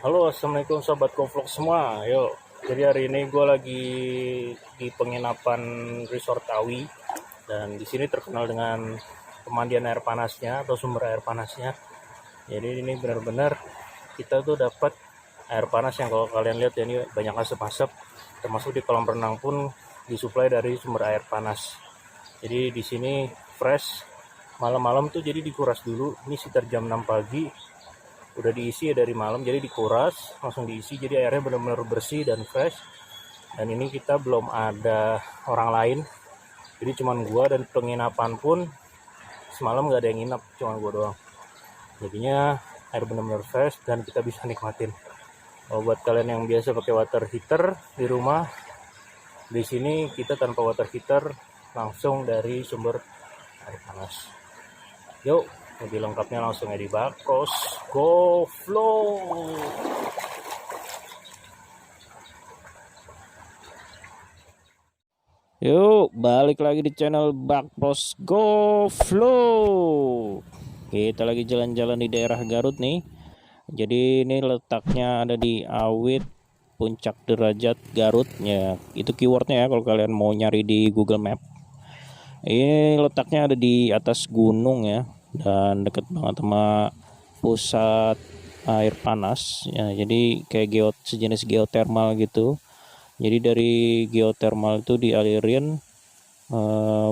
Halo, assalamualaikum sobat Govlog semua. Yuk, jadi hari ini gue lagi di penginapan Resort Tawi dan di sini terkenal dengan pemandian air panasnya atau sumber air panasnya. Jadi ini benar-benar kita tuh dapat air panas yang kalau kalian lihat ya ini banyak asap-asap. Termasuk di kolam renang pun disuplai dari sumber air panas. Jadi di sini fresh. Malam-malam tuh jadi dikuras dulu. Ini sekitar jam 6 pagi. Udah diisi ya dari malam, jadi dikuras langsung diisi, jadi airnya benar-benar bersih dan fresh. Dan ini kita belum ada orang lain, jadi cuman gua, dan penginapan pun semalam nggak ada yang nginap, cuman gua doang. Jadinya air benar-benar fresh dan kita bisa nikmatin. Buat kalian yang biasa pakai water heater di rumah, di sini kita tanpa water heater, langsung dari sumber air panas. Yuk, lebih lengkapnya langsung di Bakpros Govlog. Yuk, balik lagi di channel Bakpros Govlog. Kita lagi jalan-jalan di daerah Garut nih. Jadi ini letaknya ada di Awit, Puncak Derajat, Garut ya. Itu keywordnya ya kalau kalian mau nyari di Google Map. Ini letaknya ada di atas gunung ya, dan deket banget sama pusat air panas ya. Jadi kayak sejenis geothermal gitu. Jadi dari geothermal itu dialirin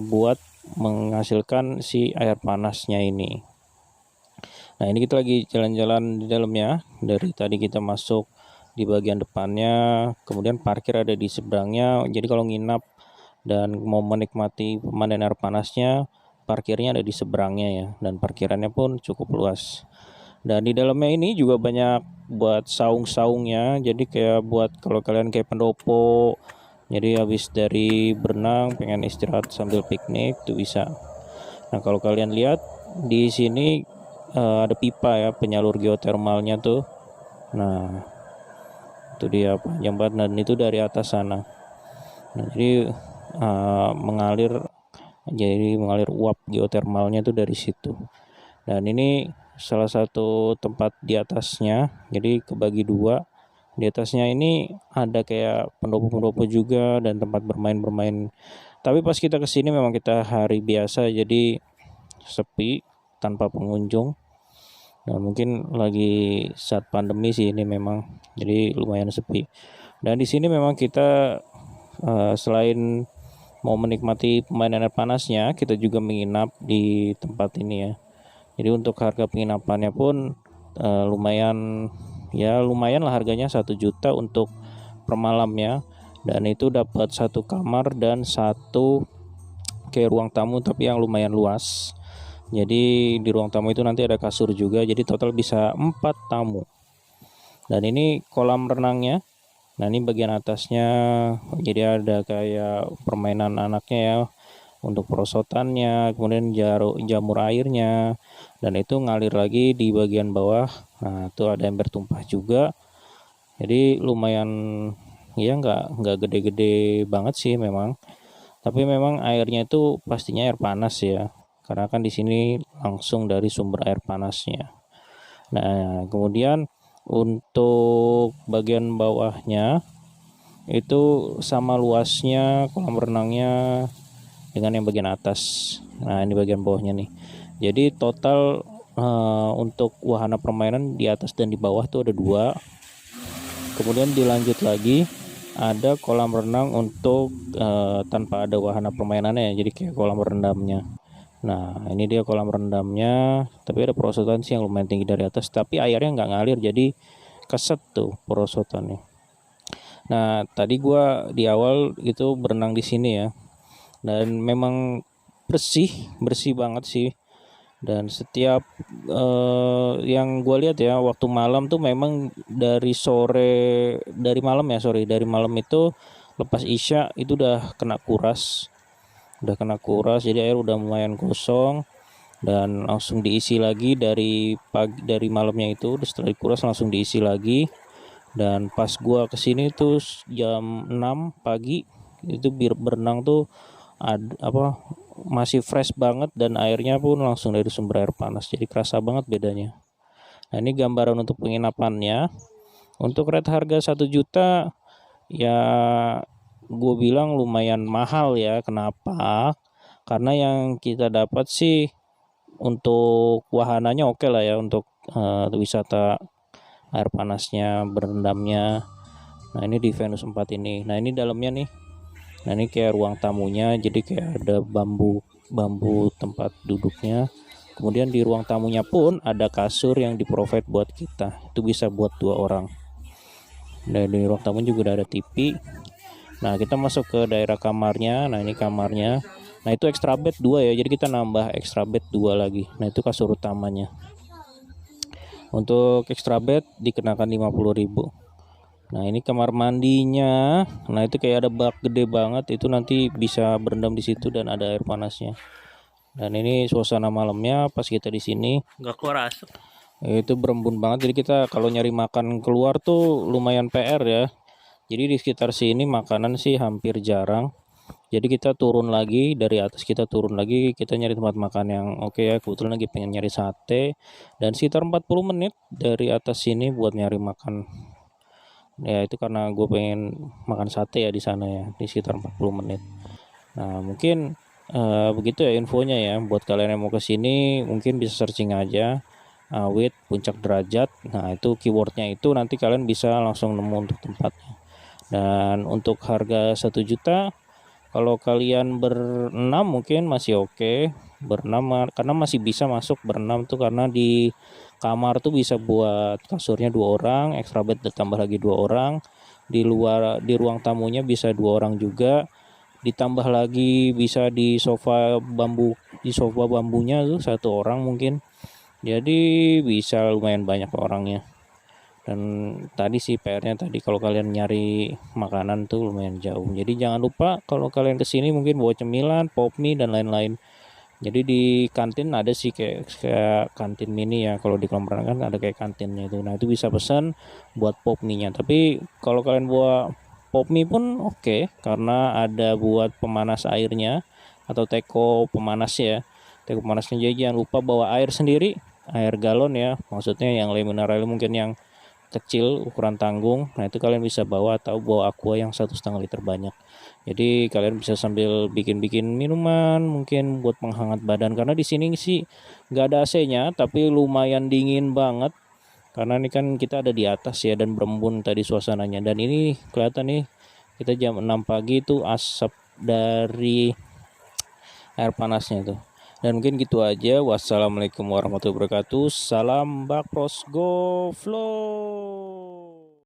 buat menghasilkan si air panasnya ini. Nah, ini kita lagi jalan-jalan di dalamnya. Dari tadi kita masuk di bagian depannya, kemudian parkir ada di seberangnya. Jadi kalau nginap dan mau menikmati pemandian air panasnya, parkirnya ada di seberangnya ya, dan parkirannya pun cukup luas. Dan di dalamnya ini juga banyak buat saung-saungnya, jadi kayak buat kalau kalian kayak pendopo, jadi habis dari berenang pengen istirahat sambil piknik tuh bisa. Nah, kalau kalian lihat di sini ada pipa ya, penyalur geotermalnya tuh. Nah, itu dia panjang banget, dan itu dari atas sana. Nah, jadi mengalir uap geotermalnya itu dari situ. Dan ini salah satu tempat di atasnya, jadi kebagi dua. Di atasnya ini ada kayak pendopo-pendopo juga dan tempat bermain. Tapi pas kita kesini memang kita hari biasa, jadi sepi tanpa pengunjung. Nah, mungkin lagi saat pandemi sih ini memang, jadi lumayan sepi. Dan di sini memang kita selain mau menikmati pemandian air panasnya, kita juga menginap di tempat ini ya. Jadi untuk harga penginapannya pun lumayan lah harganya, 1 juta untuk per malamnya. Dan itu dapat 1 kamar dan 1 kayak ruang tamu tapi yang lumayan luas. Jadi di ruang tamu itu nanti ada kasur juga, jadi total bisa 4 tamu. Dan ini kolam renangnya. Nah, ini bagian atasnya, jadi ada kayak permainan anaknya ya, untuk perosotannya, kemudian jamur airnya, dan itu ngalir lagi di bagian bawah. Nah, itu ada ember tumpah juga. Jadi lumayan ya, nggak gede-gede banget sih memang, tapi memang airnya itu pastinya air panas ya, karena kan di sini langsung dari sumber air panasnya. Nah, kemudian untuk bagian bawahnya itu sama luasnya kolam renangnya dengan yang bagian atas. Nah, ini bagian bawahnya nih. Jadi total untuk wahana permainan di atas dan di bawah tuh ada 2. Kemudian dilanjut lagi ada kolam renang untuk tanpa ada wahana permainannya ya, jadi kayak kolam rendamnya. Nah, ini dia kolam rendamnya, tapi ada perosotan sih yang lumayan tinggi dari atas, tapi airnya nggak ngalir, jadi keset tuh perosotannya. Nah, tadi gua di awal itu berenang di sini ya, dan memang bersih banget sih. Dan setiap yang gue lihat ya, waktu malam tuh memang dari malam itu lepas isya itu udah kena kuras, jadi air udah lumayan kosong, dan langsung diisi lagi dari malamnya itu. Setelah dikuras langsung diisi lagi. Dan pas gua kesini tuh jam 6 pagi itu berenang tuh masih fresh banget, dan airnya pun langsung dari sumber air panas, jadi kerasa banget bedanya. Nah, ini gambaran untuk penginapannya. Untuk rate harga 1 juta ya gue bilang lumayan mahal ya. Kenapa? Karena yang kita dapat sih untuk wahananya oke lah ya, untuk wisata air panasnya, berendamnya. Nah ini di Venus 4 ini. Nah ini dalamnya nih. Nah ini kayak ruang tamunya, jadi kayak ada bambu tempat duduknya. Kemudian di ruang tamunya pun ada kasur yang di-provide buat kita. Itu bisa buat 2 orang. Dan di ruang tamu juga udah ada TV. Nah kita masuk ke daerah kamarnya. Nah ini kamarnya. Nah itu extra bed 2 ya, jadi kita nambah extra bed 2 lagi. Nah itu kasur utamanya. Untuk extra bed dikenakan 50.000. Nah ini kamar mandinya. Nah itu kayak ada bak gede banget, itu nanti bisa berendam di situ dan ada air panasnya. Dan ini suasana malamnya pas kita di sini. Nggak keluar asap. Itu berembun banget, jadi kita kalau nyari makan keluar tuh lumayan PR ya. Jadi di sekitar sini makanan sih hampir jarang. Jadi kita turun lagi dari atas, kita turun lagi, kita nyari tempat makan yang oke ya. Kebetulan lagi pengen nyari sate, dan sekitar 40 menit dari atas sini buat nyari makan. Ya itu karena gue pengen makan sate ya di sana ya, di sekitar 40 menit. Nah mungkin begitu ya infonya ya. Buat kalian yang mau kesini mungkin bisa searching aja Awit Puncak Derajat. Nah itu keywordnya itu nanti kalian bisa langsung nemu untuk tempatnya. Dan untuk harga 1 juta, kalau kalian berenam mungkin masih oke. Berenam karena masih bisa masuk berenam tuh, karena di kamar tuh bisa buat kasurnya 2 orang, extra bed ditambah lagi 2 orang. Di luar di ruang tamunya bisa 2 orang juga. Ditambah lagi bisa di sofa bambunya tuh 1 orang mungkin. Jadi bisa lumayan banyak orangnya. Dan tadi sih PR-nya tadi kalau kalian nyari makanan tuh lumayan jauh. Jadi jangan lupa kalau kalian kesini mungkin bawa cemilan, pop mie dan lain-lain. Jadi di kantin ada sih kayak kantin mini ya. Kalau di kolam renang kan ada kayak kantinnya itu. Nah itu bisa pesan buat pop mie-nya. Tapi kalau kalian bawa pop mie pun oke, karena ada buat pemanas airnya atau teko pemanas ya. Teko pemanasnya, jadi jangan lupa bawa air sendiri, air galon ya. Maksudnya yang le mineral mungkin yang kecil ukuran tanggung. Nah itu kalian bisa bawa, atau bawa aqua yang 1,5 liter banyak. Jadi kalian bisa sambil bikin minuman mungkin buat penghangat badan, karena di sini sih nggak ada AC-nya tapi lumayan dingin banget, karena ini kan kita ada di atas ya, dan berembun tadi suasananya. Dan ini kelihatan nih, kita jam 6 pagi itu asap dari air panasnya itu. Dan mungkin gitu aja. Wassalamualaikum warahmatullahi wabarakatuh. Salam Bakpros, go flow.